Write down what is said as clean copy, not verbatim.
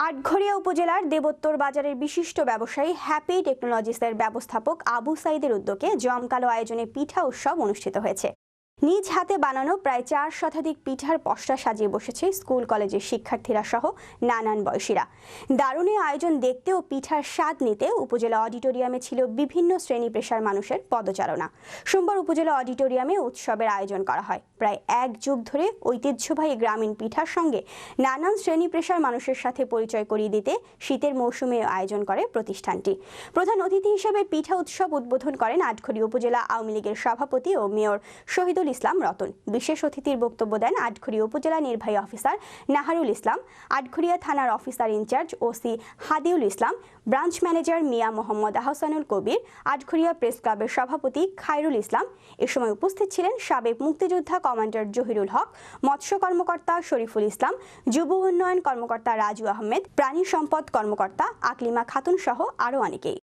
আটঘরিয়া উপজেলার দেবোত্তর বাজারের বিশিষ্ট ব্যবসায়ী হ্যাপি টেকনোলজিসের ব্যবস্থাপক আবু সাইদের উদ্যোগে জমকালো আয়োজনে পিঠা উৎসব অনুষ্ঠিত হয়েছে। নিজ হাতে বানানো প্রায় 4 শতাধিক পিঠার পসরা সাজিয়ে বসেছে স্কুল কলেজের শিক্ষার্থীরা সহ নানান বয়সীরা। দারুণ আয়োজন দেখতে ও পিঠার স্বাদ নিতে উপজেলা অডিটোরিয়ামে ছিল বিভিন্ন শ্রেণী পেশার মানুষের পদচারণা। সোমবার উপজেলা অডিটোরিয়ামে উৎসবের আয়োজন করা হয়। প্রায় 1 যুগ ধরে ঐতিহ্যবাহী গ্রামীণ পিঠার সঙ্গে নানান শ্রেণী পেশার মানুষের সাথে পরিচয় করিয়ে দিতে শীতের মৌসুমে আয়োজন করে প্রতিষ্ঠানটি। প্রধান অতিথি হিসেবে পিঠা উৎসব উদ্বোধন করেন আটঘরিয়া উপজেলা আওয়ামী লীগের সভাপতি ও মেয়র শহীদুল ইসলাম রতন। বিশেষ অতিথির বক্তব্য দেন আটঘরিয়া উপজেলা নির্বাহী অফিসার নাহারুল ইসলাম, আটঘরিয়া থানার অফিসার ইনচার্জ ওসি হাদিউল ইসলাম, ব্রাঞ্চ ম্যানেজার মিয়া মোহাম্মদ আহসানুল কবির, আটঘরিয়া প্রেস ক্লাবের সভাপতি খায়রুল ইসলাম। এ সময় উপস্থিত ছিলেন সাবেক মুক্তিযোদ্ধা কমান্ডার জহিরুল হক, মৎস্য কর্মকর্তা শরীফুল ইসলাম, যুব উন্নয়ন কর্মকর্তা রাজু আহমেদ, প্রাণী সম্পদ কর্মকর্তা আকলিমা খাতুন সহ আরও অনেকেই।